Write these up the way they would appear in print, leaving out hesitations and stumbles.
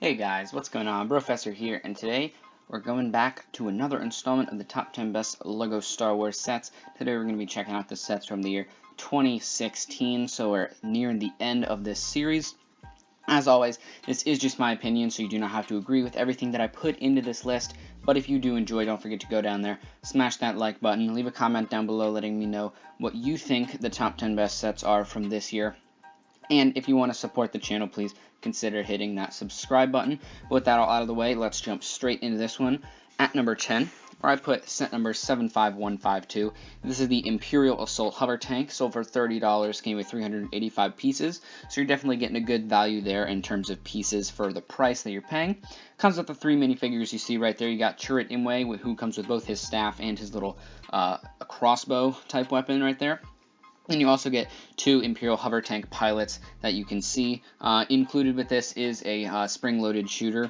Hey guys, what's going on? Professor here, and today we're going back to another installment of the top 10 best LEGO Star Wars sets. Today we're going to be checking out the sets from the year 2016, so we're nearing the end of this series. As always, this is just my opinion, so you do not have to agree with everything that I put into this list, but if you do enjoy, don't forget to go down there, smash that like button, leave a comment down below letting me know what you think the top 10 best sets are from this year. And if you want to support the channel, please consider hitting that subscribe button. But with that all out of the way, let's jump straight into this one. At number 10, where I put set number 75152. This is the Imperial Assault Hover Tank, sold for $30, came with 385 pieces. So you're definitely getting a good value there in terms of pieces for the price that you're paying. Comes with the three minifigures you see right there. You got Chirrut Imwe, who comes with both his staff and his little crossbow type weapon right there. And you also get two Imperial Hover Tank pilots that you can see. Included with this is a spring-loaded shooter,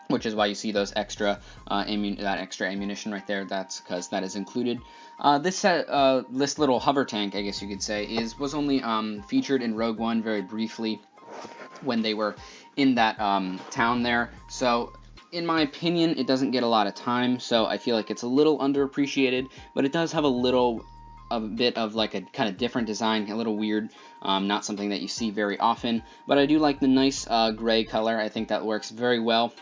which is why you see those extra extra ammunition right there. That's because that is included. This little hover tank, I guess you could say, was only featured in Rogue One very briefly when they were in that town there. So in my opinion, it doesn't get a lot of time, so I feel like it's a little underappreciated, but it does have a bit of like a kind of different design, a little weird, not something that you see very often, but I do like the nice gray color. I think that works very well.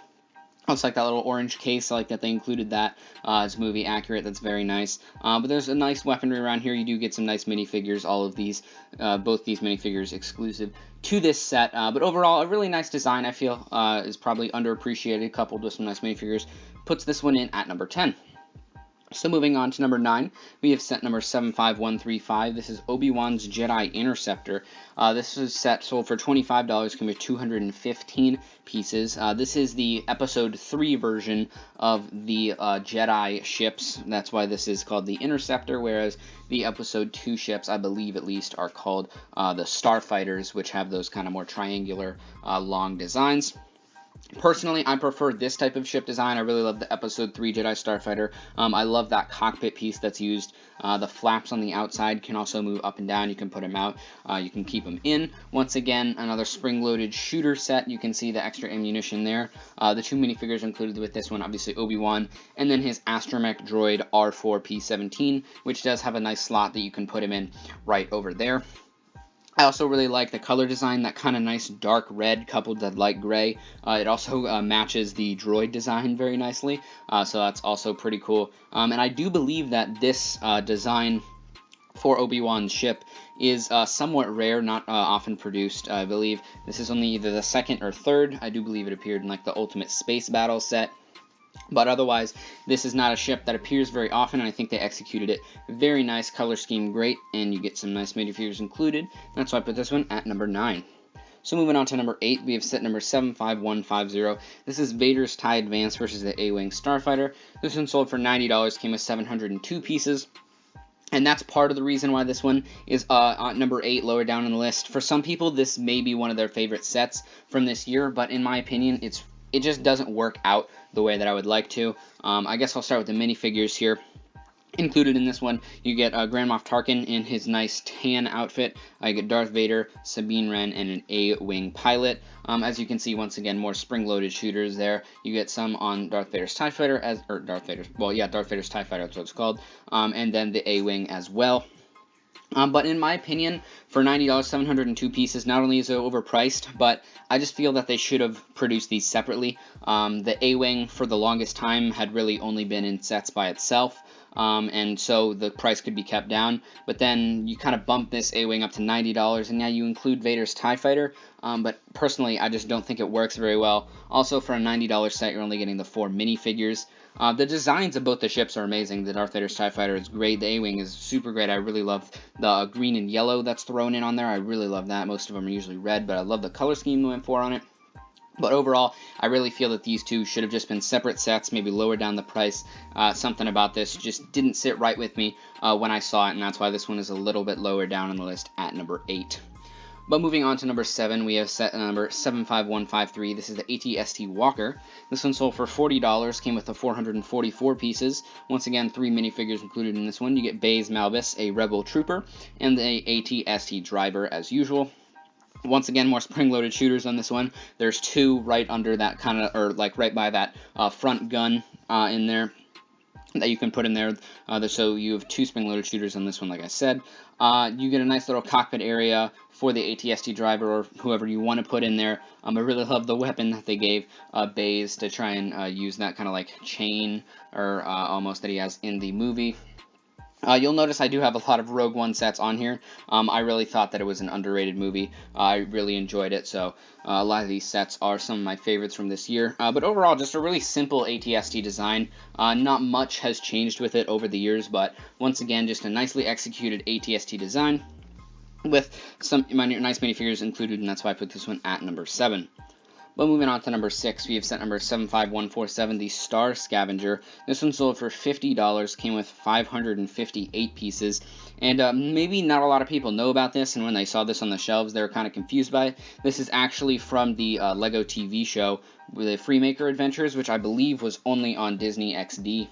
Also like that little orange case, I like that they included that. It's movie accurate, that's very nice. But there's a nice weaponry around here. You do get some nice minifigures, all of these, both these minifigures exclusive to this set. But overall, a really nice design, I feel, is probably underappreciated, coupled with some nice minifigures. Puts this one in at number 10. So moving on to number 9, we have set number 75135. This is ObiWans Jedi Interceptor. This is set sold for $25, came with 215 pieces. This is the Episode 3 version of the Jedi ships. That's why this is called the Interceptor, whereas the Episode 2 ships, I believe at least, are called the Starfighters, which have those kind of more triangular, long designs. Personally, I prefer this type of ship design. I really love the Episode 3 Jedi Starfighter. I love that cockpit piece that's used. The flaps on the outside can also move up and down. You can put them out. You can keep them in. Once again, another spring-loaded shooter set. You can see the extra ammunition there. The two minifigures included with this one, obviously Obi-Wan, and then his astromech droid R4P17, which does have a nice slot that you can put him in right over there. I also really like the color design, that kind of nice dark red coupled with light gray. It also matches the droid design very nicely, so that's also pretty cool. And I do believe that this design for Obi-Wan's ship is somewhat rare, not often produced. I believe this is only either the second or third. I do believe it appeared in like the Ultimate Space Battle set. But otherwise, this is not a ship that appears very often, and I think they executed it very nice, color scheme great, and you get some nice minifigures included. That's why I put this one at number 9. So moving on to number 8, we have set number 75150. This is Vaders TIE Advance versus the A-Wing Starfighter. This one sold for $90, came with 702 pieces. And that's part of the reason why this one is on number 8, lower down on the list. For some people, this may be one of their favorite sets from this year, but in my opinion, it just doesn't work out the way that I would like to. I guess I'll start with the minifigures here. Included in this one, you get Grand Moff Tarkin in his nice tan outfit. You get Darth Vader, Sabine Wren, and an A-Wing pilot. As you can see, once again, more spring-loaded shooters there. You get some on Darth Vader's TIE Fighter, Darth Vader's TIE Fighter, that's what it's called. And then the A-Wing as well. But in my opinion, for $90, 702 pieces, not only is it overpriced, but I just feel that they should have produced these separately. The A-Wing, for the longest time, had really only been in sets by itself, and so the price could be kept down. But then you kind of bump this A-Wing up to $90, and now you include Vader's TIE Fighter, but personally, I just don't think it works very well. Also, for a $90 set, you're only getting the 4 minifigures. The designs of both the ships are amazing. The Darth Vader's TIE Fighter is great. The A-Wing is super great. I really love the green and yellow that's thrown in on there. I really love that. Most of them are usually red, but I love the color scheme they went for on it. But overall, I really feel that these two should have just been separate sets, maybe lower down the price. Something about this just didn't sit right with me when I saw it, and that's why this one is a little bit lower down on the list at number 8. But moving on to number 7, we have set number 75153. This is the TST Walker. This one sold for $40, came with the 444 pieces. Once again, 3 minifigures included in this one. You get Baze Malbus, a Rebel Trooper, and the ATST Driver as usual. Once again, more spring-loaded shooters on this one. There's 2 right under that kind of, or like right by that front gun in there that you can put in there. So you have 2 spring-loaded shooters on this one, like I said. You get a nice little cockpit area for the ATST driver or whoever you want to put in there. I really love the weapon that they gave Baze to try and use that kind of like chain or almost that he has in the movie. You'll notice I do have a lot of Rogue One sets on here. I really thought that it was an underrated movie. I really enjoyed it, so a lot of these sets are some of my favorites from this year. But overall, just a really simple ATST design. Not much has changed with it over the years, but once again, just a nicely executed ATST design with some nice minifigures included, and that's why I put this one at number 7. But moving on to number 6, we have set number 75147, the Star Scavenger. This one sold for $50, came with 558 pieces, and maybe not a lot of people know about this, and when they saw this on the shelves, they were kind of confused by it. This is actually from the Lego TV show, the Freemaker Adventures, which I believe was only on Disney XD.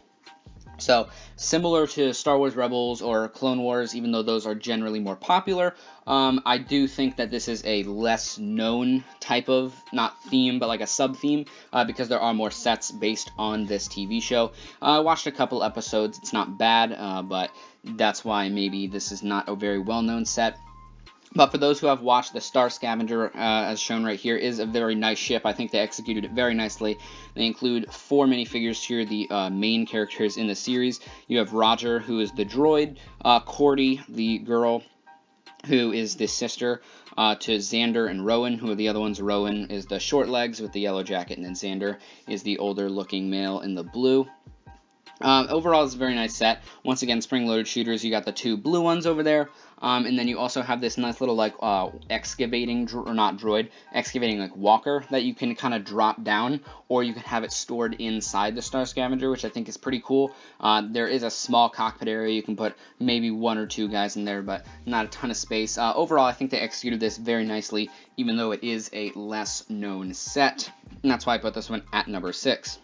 So, similar to Star Wars Rebels or Clone Wars, even though those are generally more popular, I do think that this is a less known type of, not theme, but like a sub-theme, because there are more sets based on this TV show. I watched a couple episodes, it's not bad, but that's why maybe this is not a very well-known set. But for those who have watched, the Star Scavenger, as shown right here, is a very nice ship. I think they executed it very nicely. They include 4 minifigures here, the main characters in the series. You have Roger, who is the droid, Cordy, the girl, who is the sister to Xander and Rowan, who are the other ones. Rowan is the short legs with the yellow jacket, and then Xander is the older-looking male in the blue. Overall, it's a very nice set. Once again, spring-loaded shooters. You got the 2 blue ones over there. And then you also have this nice little, like, excavating, or not droid, excavating, like, walker that you can kind of drop down, or you can have it stored inside the Star Scavenger, which I think is pretty cool. There is a small cockpit area. You can put maybe 1 or 2 guys in there, but not a ton of space. Overall, I think they executed this very nicely, even though it is a less-known set. And that's why I put this one at number 6.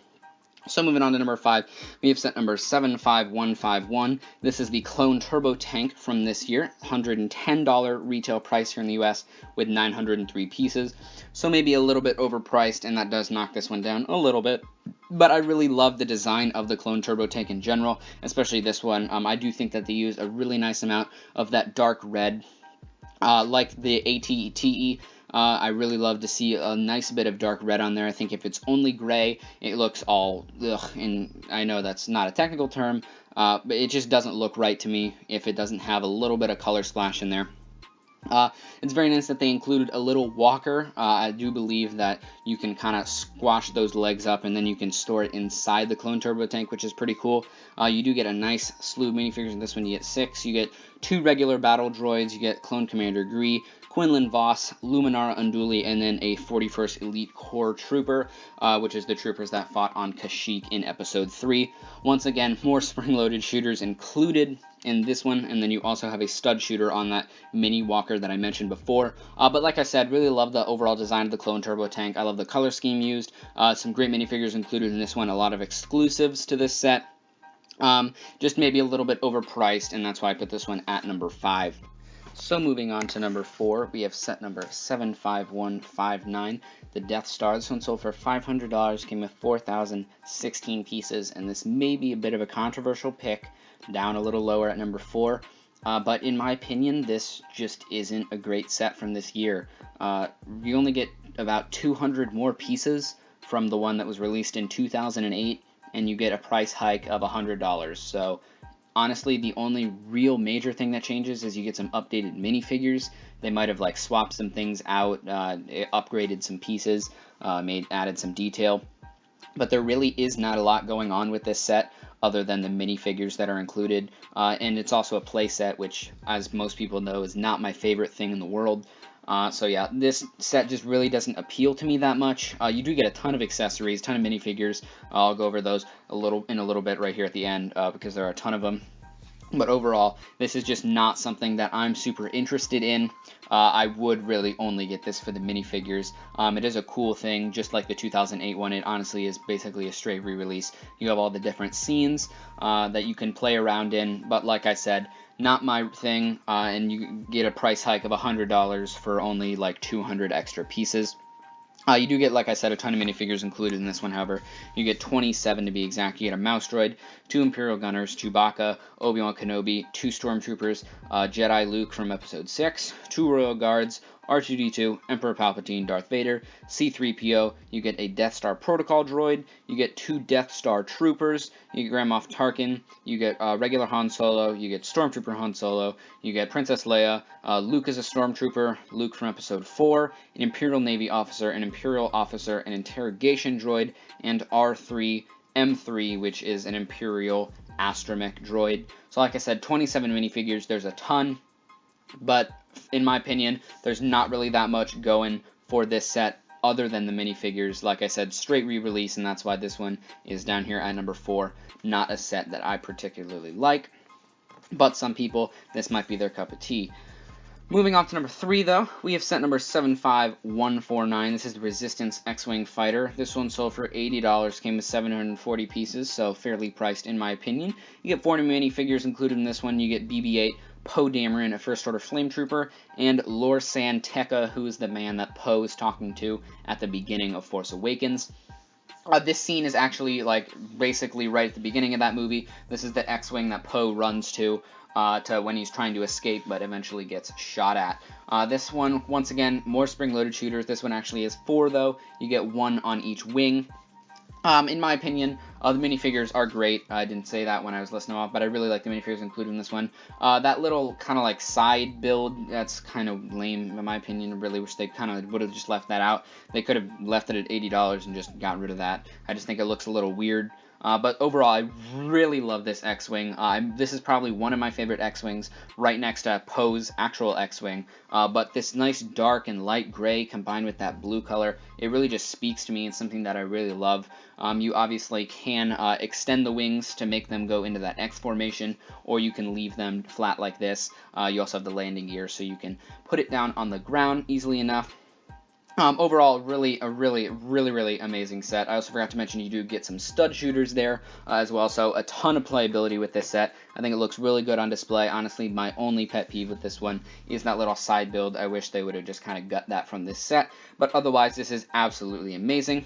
So moving on to number 5, we have set number 75151. This is the Clone Turbo Tank from this year, $110 retail price here in the US with 903 pieces. So maybe a little bit overpriced, and that does knock this one down a little bit. But I really love the design of the Clone Turbo Tank in general, especially this one. I do think that they use a really nice amount of that dark red, like the AT-TE. I really love to see a nice bit of dark red on there. I think if it's only gray, it looks all ugh, and I know that's not a technical term, but it just doesn't look right to me if it doesn't have a little bit of color splash in there. It's very nice that they included a little walker. I do believe that you can kind of squash those legs up and then you can store it inside the Clone Turbo Tank, which is pretty cool. You do get a nice slew of minifigures in this one. You get 6. You get 2 regular battle droids. You get Clone Commander Gree, Quinlan Voss, Luminara Unduli, and then a 41st Elite Corps Trooper, which is the troopers that fought on Kashyyyk in Episode 3. Once again, more spring-loaded shooters included in this one, and then you also have a stud shooter on that mini walker that I mentioned before. But like I said, really love the overall design of the Clone Turbo Tank. I love the color scheme used. Some great minifigures included in this one. A lot of exclusives to this set. Just maybe a little bit overpriced, and that's why I put this one at number 5. So moving on to number 4, we have set number 75159, the Death Star. This one sold for $500, came with 4,016 pieces, and this may be a bit of a controversial pick, down a little lower at number 4. But in my opinion, this just isn't a great set from this year. You only get about 200 more pieces from the one that was released in 2008, and you get a price hike of $100. So honestly, the only real major thing that changes is you get some updated minifigures. They might have like swapped some things out, upgraded some pieces, added some detail. But there really is not a lot going on with this set other than the minifigures that are included. And it's also a play set, which, as most people know, is not my favorite thing in the world. So yeah, this set just really doesn't appeal to me that much. You do get a ton of accessories, ton of minifigures. I'll go over those in a little bit right here at the end because there are a ton of them. But overall, this is just not something that I'm super interested in. I would really only get this for the minifigures. It is a cool thing, just like the 2008 one. It honestly is basically a straight re-release. You have all the different scenes that you can play around in, but like I said, not my thing, and you get a price hike of $100 for only like 200 extra pieces. You do get, like I said, a ton of minifigures included in this one, however. You get 27 to be exact. You get a Mouse Droid, 2 Imperial Gunners, Chewbacca, Obi-Wan Kenobi, 2 Stormtroopers, Jedi Luke from Episode 6, 2 Royal Guards, R2-D2, Emperor Palpatine, Darth Vader, C-3PO, you get a Death Star Protocol droid, you get 2 Death Star Troopers, you get Grand Moff Tarkin, you get regular Han Solo, you get Stormtrooper Han Solo, you get Princess Leia, Luke is a Stormtrooper, Luke from Episode 4, an Imperial Navy officer, an Imperial officer, an interrogation droid, and R3-M3, which is an Imperial astromech droid. So like I said, 27 minifigures, there's a ton, but in my opinion, there's not really that much going for this set other than the minifigures. Like I said, straight re-release, and that's why this one is down here at number 4. Not a set that I particularly like, but some people, this might be their cup of tea. Moving on to number 3, though, we have set number 75149. This is the Resistance X-Wing Fighter. This one sold for $80, came with 740 pieces, so fairly priced in my opinion. You get 40 minifigures included in this one. You get BB-8, Poe Dameron, a First Order Flame Trooper, and Lor San Tekka, who is the man that Poe is talking to at the beginning of Force Awakens. This scene is actually, like, basically right at the beginning of that movie. This is the X-Wing that Poe runs to when he's trying to escape, but eventually gets shot at. This one, once again, more spring-loaded shooters. This one actually is 4, though. You get 1 on each wing. In my opinion, the minifigures are great. I didn't say that when I was listing them off, but I really like the minifigures included in this one. That little kind of like side build, that's kind of lame in my opinion. I really wish they kind of would have just left that out. They could have left it at $80 and just got rid of that. I just think it looks a little weird. But overall, I really love this X-Wing. This is probably one of my favorite X-Wings, right next to Poe's actual X-Wing. But this nice dark and light gray combined with that blue color, it really just speaks to me. It's something that I really love. You obviously can extend the wings to make them go into that X formation, or you can leave them flat like this. You also have the landing gear, so you can put it down on the ground easily enough. Overall, really amazing set. I also forgot to mention you do get some stud shooters there as well, so a ton of playability with this set. I think it looks really good on display. Honestly, my only pet peeve with this one is that little side build. I wish they would have just kind of gut that from this set, but otherwise, this is absolutely amazing.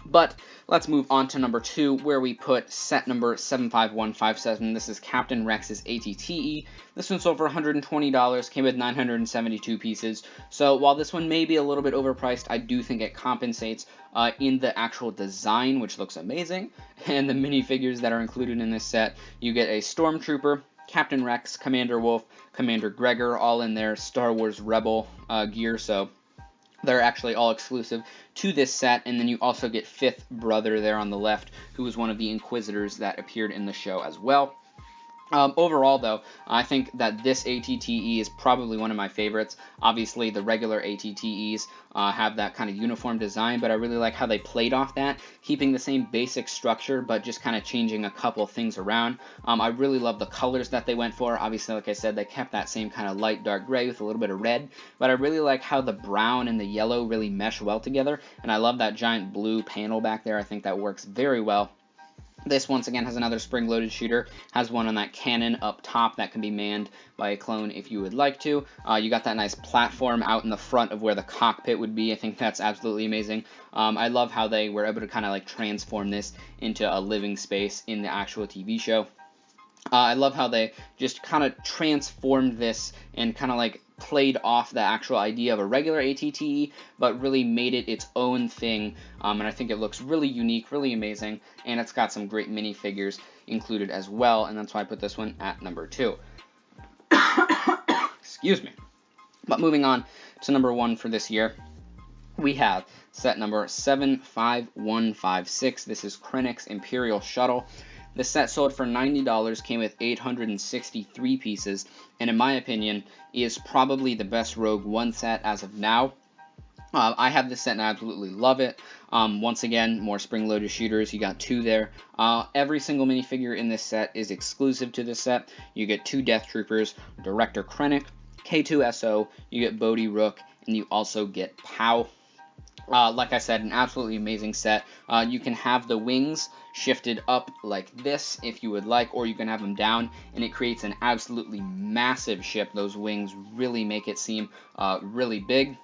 But let's move on to number 2, where we put set number 75157. This is Captain Rex's ATTE. This one sold for $120, came with 972 pieces. So while this one may be a little bit overpriced, I do think it compensates in the actual design, which looks amazing, and the minifigures that are included in this set. You get a Stormtrooper, Captain Rex, Commander Wolf, Commander Gregor, all in their Star Wars Rebel gear, so they're actually all exclusive to this set, and then you also get Fifth Brother there on the left, who was one of the Inquisitors that appeared in the show as well. Overall, though, I think that this ATTE is probably one of my favorites. Obviously, the regular ATTEs have that kind of uniform design, but I really like how they played off that, keeping the same basic structure, but just kind of changing a couple things around. I really love the colors that they went for. Obviously, like I said, they kept that same kind of light dark gray with a little bit of red, but I really like how the brown and the yellow really mesh well together, and I love that giant blue panel back there. I think that works very well. This, once again, has another spring-loaded shooter, has one on that cannon up top that can be manned by a clone if you would like to. You got that nice platform out in the front of where the cockpit would be. I think that's absolutely amazing. I love how they were able to kind of like transform this into a living space in the actual TV show. I love how they just kind of transformed this and kind of like played off the actual idea of a regular ATTE, but really made it its own thing, and I think it looks really unique, really amazing, and it's got some great minifigures included as well, and that's why I put this one at number 2. Excuse me. But moving on to number 1 for this year, we have set number 75156. This is Krennic's Imperial Shuttle. The set sold for $90, came with 863 pieces, and in my opinion, is probably the best Rogue One set as of now. I have this set and I absolutely love it. Once again, more spring-loaded shooters. You got 2 there. Every single minifigure in this set is exclusive to this set. You get 2 Death Troopers, Director Krennic, K2SO, you get Bodhi Rook, and you also get Pow. Like I said, an absolutely amazing set. You can have the wings shifted up like this if you would like, or you can have them down, and it creates an absolutely massive ship. Those wings really make it seem really big.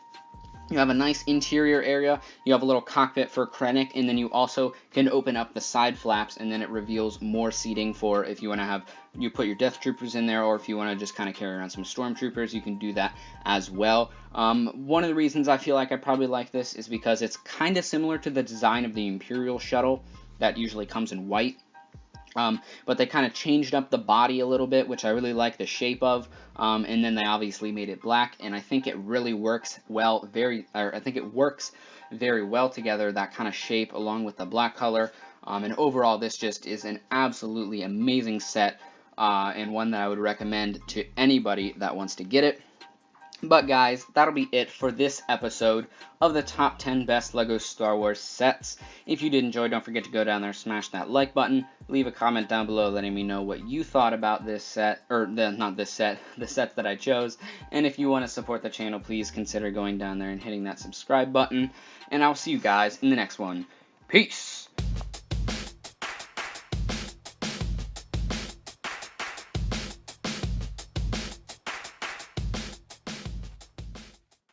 You have a nice interior area, you have a little cockpit for Krennic, and then you also can open up the side flaps, and then it reveals more seating for if you want to have, you put your Death Troopers in there, or if you want to just kind of carry around some Stormtroopers, you can do that as well. One of the reasons I feel like I probably like this is because it's kind of similar to the design of the Imperial Shuttle that usually comes in white. But they kind of changed up the body a little bit, which I really like the shape of, and then they obviously made it black, and I think it really works well, I think it works very well together, that kind of shape along with the black color, and overall this just is an absolutely amazing set, and one that I would recommend to anybody that wants to get it. But guys, that'll be it for this episode of the top 10 best LEGO Star Wars sets. If you did enjoy, don't forget to go down there, smash that like button, leave a comment down below letting me know what you thought about this set, or not this set, the sets that I chose. And if you want to support the channel, please consider going down there and hitting that subscribe button. And I'll see you guys in the next one. Peace!